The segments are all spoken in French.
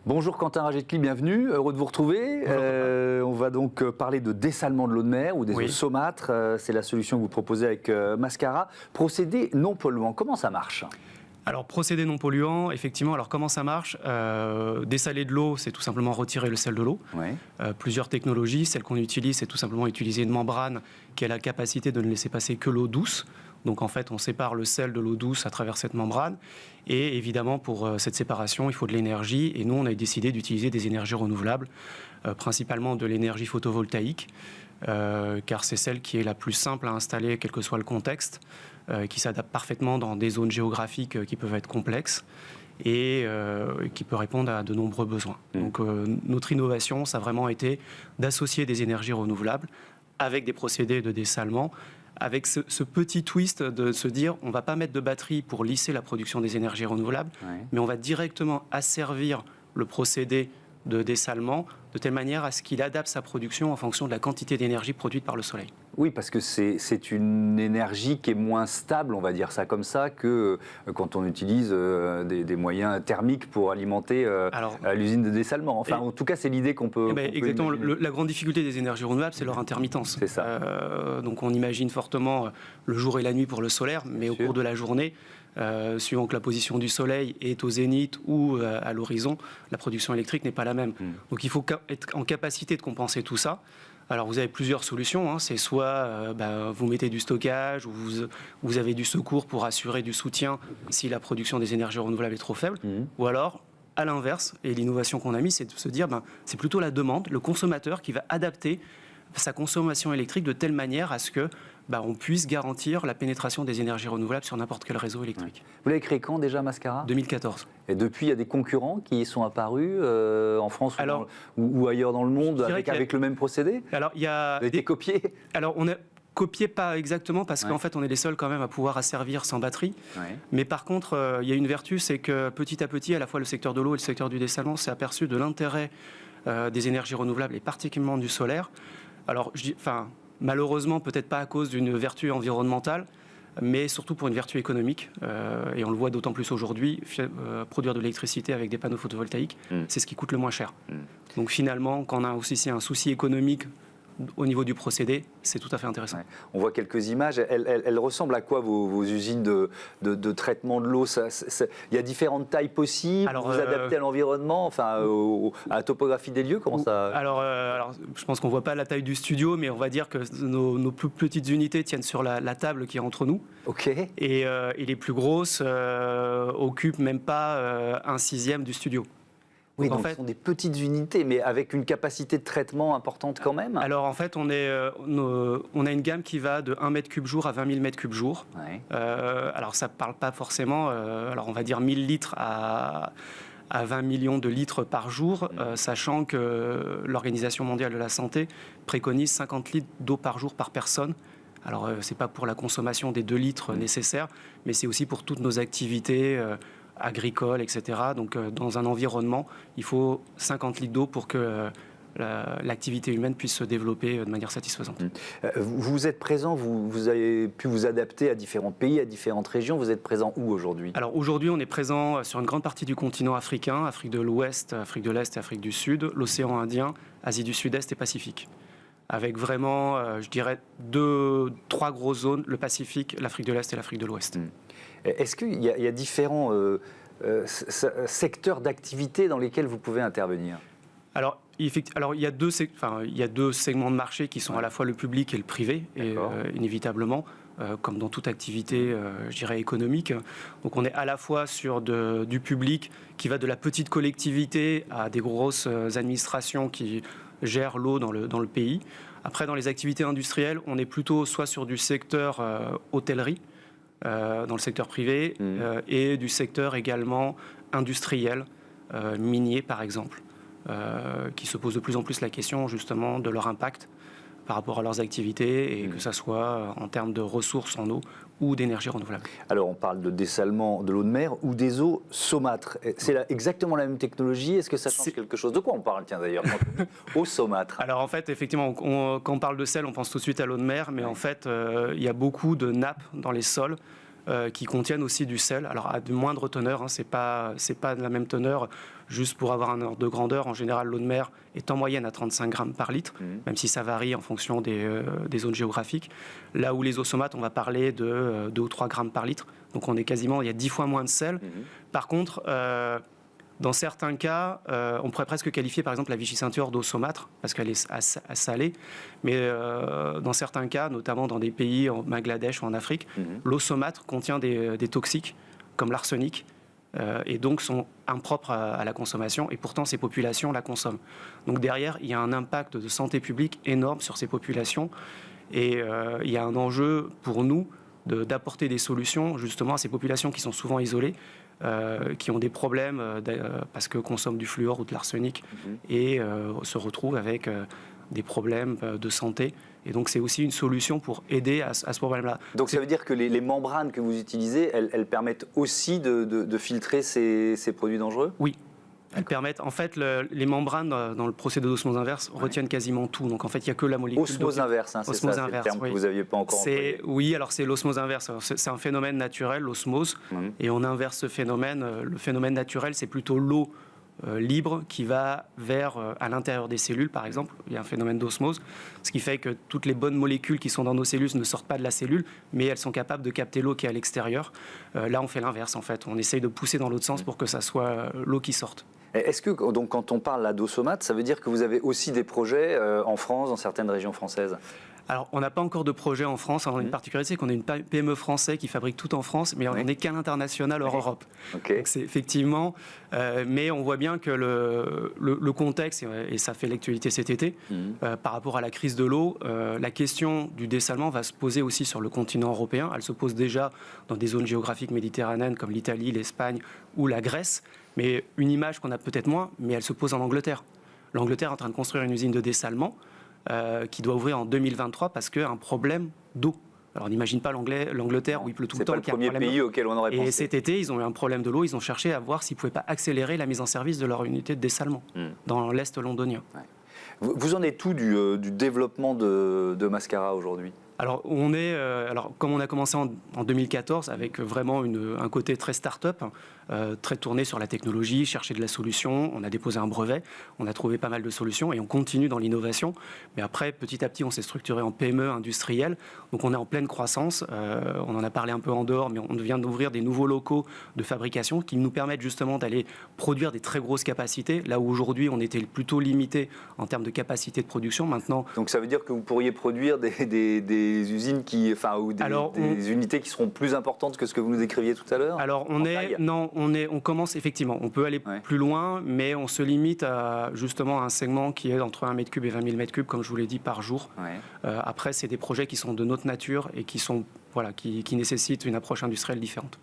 Bonjour Quentin Ragetli, bienvenue, heureux de vous retrouver. On va donc parler de dessalement de l'eau de mer ou des eaux saumâtres. C'est la solution que vous proposez avec Mascara. Procédé non polluant, comment ça marche ? Alors, procédé non polluant, effectivement, alors comment ça marche ? Dessaler de l'eau, c'est tout simplement retirer le sel de l'eau. Ouais. Plusieurs technologies, celle qu'on utilise, c'est tout simplement utiliser une membrane qui a la capacité de ne laisser passer que l'eau douce. Donc en fait, on sépare le sel de l'eau douce à travers cette membrane. Et évidemment, pour cette séparation, il faut de l'énergie. Et nous, on a décidé d'utiliser des énergies renouvelables, principalement de l'énergie photovoltaïque, car c'est celle qui est la plus simple à installer, quel que soit le contexte, qui s'adapte parfaitement dans des zones géographiques qui peuvent être complexes et qui peut répondre à de nombreux besoins. Donc notre innovation, ça a vraiment été d'associer des énergies renouvelables avec des procédés de dessalement, avec ce petit twist de se dire on ne va pas mettre de batterie pour lisser la production des énergies renouvelables, mais on va directement asservir le procédé de dessalement de telle manière à ce qu'il adapte sa production en fonction de la quantité d'énergie produite par le soleil. Oui, parce que c'est une énergie qui est moins stable, on va dire ça comme ça, que quand on utilise des moyens thermiques pour alimenter l'usine de dessalement. Enfin, en tout cas, c'est l'idée qu'on peut... exactement. La grande difficulté des énergies renouvelables, c'est leur intermittence. C'est ça. Donc on imagine fortement le jour et la nuit pour le solaire, mais au cours de la journée, suivant que la position du soleil est au zénith ou à l'horizon, la production électrique n'est pas la même. Donc il faut être en capacité de compenser tout ça. Alors vous avez plusieurs solutions, c'est soit vous mettez du stockage ou vous avez du secours pour assurer du soutien si la production des énergies renouvelables est trop faible, ou alors à l'inverse, et l'innovation qu'on a mis, c'est de se dire c'est plutôt la demande, le consommateur qui va adapter sa consommation électrique de telle manière à ce que on puisse garantir la pénétration des énergies renouvelables sur n'importe quel réseau électrique. Vous l'avez créé quand déjà, Mascara ? 2014. Et depuis, il y a des concurrents qui sont apparus en France ou ailleurs dans le monde avec le même procédé ? Alors, il y a été copiés ? Alors, on a copié pas exactement parce qu'en fait, on est les seuls quand même à pouvoir asservir sans batterie. Mais par contre, il y a une vertu, c'est que petit à petit, à la fois le secteur de l'eau et le secteur du dessalement s'est aperçu de l'intérêt des énergies renouvelables et particulièrement du solaire. Alors, malheureusement, peut-être pas à cause d'une vertu environnementale, mais surtout pour une vertu économique. Et on le voit d'autant plus aujourd'hui, produire de l'électricité avec des panneaux photovoltaïques, c'est ce qui coûte le moins cher. Donc finalement, quand on a aussi un souci économique au niveau du procédé, c'est tout à fait intéressant. On voit quelques images. Elles ressemblent à quoi vos usines de traitement de l'eau ? Il y a différentes tailles possibles. Alors, vous adaptez à l'environnement, à la topographie des lieux. Comment ça alors, je pense qu'on ne voit pas la taille du studio, mais on va dire que nos plus petites unités tiennent sur la table qui est entre nous. Ok. Et les plus grosses occupent même pas 1/6 du studio. Oui, donc ce sont des petites unités, mais avec une capacité de traitement importante quand même. Alors en fait, on a une gamme qui va de 1 m3 jour à 20 000 m3 jour. Alors ça ne parle pas forcément, alors on va dire 1000 litres à 20 millions de litres par jour, sachant que l'Organisation mondiale de la santé préconise 50 litres d'eau par jour par personne. Alors ce n'est pas pour la consommation des 2 litres nécessaires, mais c'est aussi pour toutes nos activités agricoles, etc. Donc dans un environnement, il faut 50 litres d'eau pour que l'activité humaine puisse se développer de manière satisfaisante. Vous êtes présent, vous avez pu vous adapter à différents pays, à différentes régions. Vous êtes présent où aujourd'hui ? Alors aujourd'hui, on est présent sur une grande partie du continent africain, Afrique de l'Ouest, Afrique de l'Est et Afrique du Sud, l'océan Indien, Asie du Sud-Est et Pacifique. Avec vraiment, je dirais, 3 grosses zones, le Pacifique, l'Afrique de l'Est et l'Afrique de l'Ouest. Est-ce qu'il y a différents secteurs d'activité dans lesquels vous pouvez intervenir ? Alors, il y a deux segments de marché qui sont à la fois le public et le privé, et, inévitablement, comme dans toute activité, je dirais, économique. Donc on est à la fois sur du public qui va de la petite collectivité à des grosses administrations qui gèrent l'eau dans le pays. Après, dans les activités industrielles, on est plutôt soit sur du secteur hôtellerie, dans le secteur privé, et du secteur également industriel, minier par exemple, qui se pose de plus en plus la question justement de leur impact par rapport à leurs activités, et que ça soit en termes de ressources en eau ou d'énergie renouvelable. Alors on parle de dessalement de l'eau de mer ou des eaux saumâtres. C'est exactement la même technologie. Est-ce que ça change quelque chose ? De quoi on parle, tiens d'ailleurs, eau saumâtre ? Alors en fait, effectivement, quand on parle de sel, on pense tout de suite à l'eau de mer, mais en fait, il y a beaucoup de nappes dans les sols qui contiennent aussi du sel. Alors à de moindres teneurs, hein, c'est pas de la même teneur. Juste pour avoir un ordre de grandeur, en général, l'eau de mer est en moyenne à 35 grammes par litre, même si ça varie en fonction des zones géographiques. Là où les eaux saumâtres, on va parler de 2 ou 3 grammes par litre. Donc il y a 10 fois moins de sel. Par contre, dans certains cas, on pourrait presque qualifier par exemple la Vichy ceinture d'eau saumâtre, parce qu'elle est salée. Mais dans certains cas, notamment dans des pays, en Bangladesh ou en Afrique, l'eau saumâtre contient des toxiques, comme l'arsenic, et donc sont impropres à la consommation, et pourtant ces populations la consomment. Donc derrière, il y a un impact de santé publique énorme sur ces populations, et il y a un enjeu pour nous d'apporter des solutions justement à ces populations qui sont souvent isolées, qui ont des problèmes parce que consomment du fluor ou de l'arsenic, et se retrouvent avec des problèmes de santé. Et donc c'est aussi une solution pour aider à ce problème-là. Donc ça veut dire que les membranes que vous utilisez, elles permettent aussi de filtrer ces produits dangereux ? Oui. Elles permettent, en fait, les membranes dans le procédé d'osmose inverse retiennent quasiment tout. Donc en fait, il n'y a que la molécule. Osmose inverse, hein, c'est ça, c'est le terme que vous n'aviez pas encore employé. Oui, alors c'est l'osmose inverse. C'est un phénomène naturel, l'osmose, et on inverse ce phénomène. Le phénomène naturel, c'est plutôt l'eau libre qui va à l'intérieur des cellules, par exemple. Il y a un phénomène d'osmose, ce qui fait que toutes les bonnes molécules qui sont dans nos cellules ne sortent pas de la cellule, mais elles sont capables de capter l'eau qui est à l'extérieur. Là, on fait l'inverse, en fait. On essaye de pousser dans l'autre sens pour que ça soit l'eau qui sorte. Est-ce que, donc, quand on parle là d'eau saumâtre, ça veut dire que vous avez aussi des projets en France, dans certaines régions françaises ? Alors, on n'a pas encore de projet en France. Alors, une particularité, c'est qu'on est une PME française qui fabrique tout en France, mais on n'est qu'à l'international hors Europe. Donc, c'est effectivement... mais on voit bien que le contexte, et ça fait l'actualité cet été, par rapport à la crise de l'eau, la question du dessalement va se poser aussi sur le continent européen. Elle se pose déjà dans des zones géographiques méditerranéennes comme l'Italie, l'Espagne ou la Grèce. Mais une image qu'on a peut-être moins, mais elle se pose en Angleterre. L'Angleterre est en train de construire une usine de dessalement qui doit ouvrir en 2023 parce qu'il y a un problème d'eau. Alors on n'imagine pas l'Angleterre où il pleut tout le temps. C'est pas le premier pays auquel on aurait pensé. Et cet été, ils ont eu un problème de l'eau. Ils ont cherché à voir s'ils ne pouvaient pas accélérer la mise en service de leur unité de dessalement dans l'Est londonien. Ouais. Vous en êtes où du développement de Mascara aujourd'hui ? Alors, comme on a commencé en 2014 avec vraiment un côté très start-up, très tourné sur la technologie, chercher de la solution, on a déposé un brevet, on a trouvé pas mal de solutions et on continue dans l'innovation. Mais après, petit à petit, on s'est structuré en PME industrielle, donc on est en pleine croissance. On en a parlé un peu en dehors, mais on vient d'ouvrir des nouveaux locaux de fabrication qui nous permettent justement d'aller produire des très grosses capacités, là où aujourd'hui on était plutôt limité en termes de capacité de production. Maintenant, donc ça veut dire que vous pourriez produire des usines des unités qui seront plus importantes que ce que vous nous décriviez tout à l'heure ? Alors on commence effectivement, on peut aller plus loin, mais on se limite à justement un segment qui est entre 1 m3 et 20 000 m3, comme je vous l'ai dit, par jour. Après, c'est des projets qui sont de notre nature et qui nécessitent une approche industrielle différente.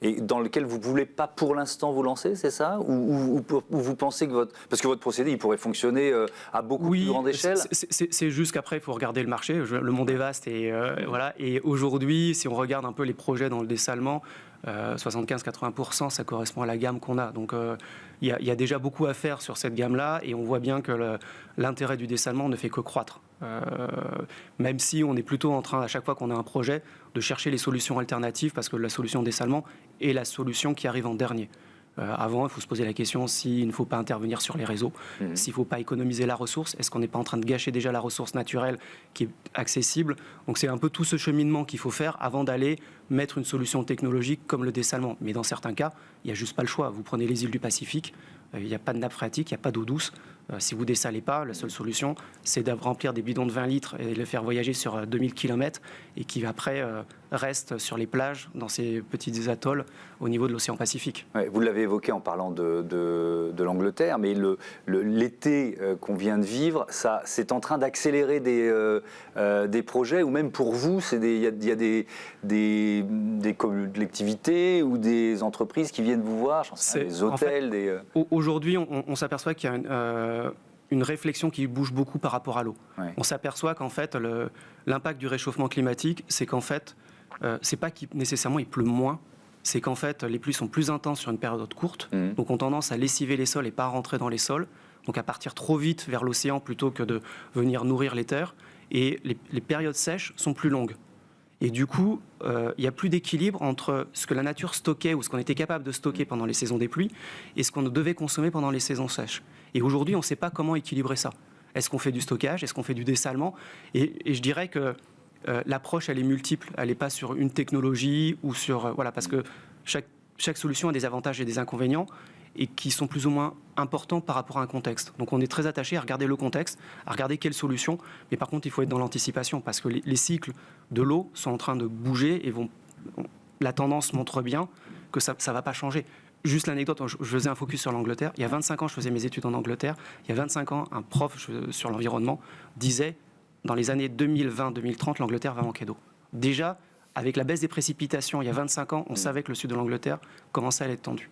Et dans lequel vous ne voulez pas pour l'instant vous lancer, c'est ça ? Ou vous pensez que parce que votre procédé, il pourrait fonctionner à beaucoup plus grande échelle ? C'est juste qu'après, il faut regarder le marché. Le monde est vaste. Et aujourd'hui, si on regarde un peu les projets dans le dessalement, 75-80%, ça correspond à la gamme qu'on a. Donc, il y a déjà beaucoup à faire sur cette gamme-là. Et on voit bien que l'intérêt du dessalement ne fait que croître. Même si on est plutôt en train, à chaque fois qu'on a un projet, de chercher les solutions alternatives, parce que la solution dessalement est la solution qui arrive en dernier. Avant, il faut se poser la question s'il ne faut pas intervenir sur les réseaux, s'il ne faut pas économiser la ressource. Est-ce qu'on n'est pas en train de gâcher déjà la ressource naturelle qui est accessible ? Donc c'est un peu tout ce cheminement qu'il faut faire avant d'aller mettre une solution technologique comme le dessalement. Mais dans certains cas, il n'y a juste pas le choix. Vous prenez les îles du Pacifique, il n'y a pas de nappe phréatique, il n'y a pas d'eau douce. Si vous ne dessalez pas, la seule solution, c'est de remplir des bidons de 20 litres et de les faire voyager sur 2000 km et qui après restent sur les plages dans ces petits atolls au niveau de l'océan Pacifique. Ouais, vous l'avez évoqué en parlant de l'Angleterre, mais l'été qu'on vient de vivre, c'est en train d'accélérer des projets, ou même pour vous, il y a des collectivités ou des entreprises qui viennent vous voir, des hôtels. En fait, aujourd'hui, on s'aperçoit qu'il y a une réflexion qui bouge beaucoup par rapport à l'eau. Ouais. On s'aperçoit qu'en fait, l'impact du réchauffement climatique, c'est qu'en fait, c'est pas qu'il nécessairement il pleut moins, c'est qu'en fait, les pluies sont plus intenses sur une période courte, donc ont tendance à lessiver les sols et pas rentrer dans les sols, donc à partir trop vite vers l'océan plutôt que de venir nourrir les terres, et les périodes sèches sont plus longues. Et du coup, il n'y a plus d'équilibre entre ce que la nature stockait ou ce qu'on était capable de stocker pendant les saisons des pluies et ce qu'on devait consommer pendant les saisons sèches. Et aujourd'hui, on ne sait pas comment équilibrer ça. Est-ce qu'on fait du stockage? Est-ce qu'on fait du dessalement? Et je dirais que l'approche, elle est multiple. Elle n'est pas sur une technologie ou sur... voilà, parce que chaque solution a des avantages et des inconvénients et qui sont plus ou moins importants par rapport à un contexte. Donc on est très attaché à regarder le contexte, à regarder quelle solution, mais par contre il faut être dans l'anticipation parce que les cycles de l'eau sont en train de bouger et la tendance montre bien que ça ne va pas changer. Juste l'anecdote, je faisais un focus sur l'Angleterre. Il y a 25 ans, je faisais mes études en Angleterre. Il y a 25 ans, un prof sur l'environnement disait dans les années 2020-2030, l'Angleterre va manquer d'eau. Déjà, avec la baisse des précipitations il y a 25 ans, on savait que le sud de l'Angleterre commençait à être tendu.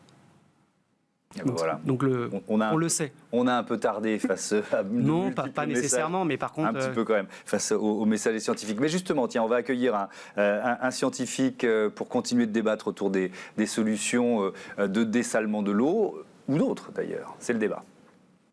Donc, voilà. Donc on le sait. On a un peu tardé face à... Non, pas nécessairement, mais par contre... Un petit peu quand même, face aux messages des scientifiques. Mais justement, tiens, on va accueillir un scientifique pour continuer de débattre autour des solutions de dessalement de l'eau, ou d'autres d'ailleurs. C'est le débat.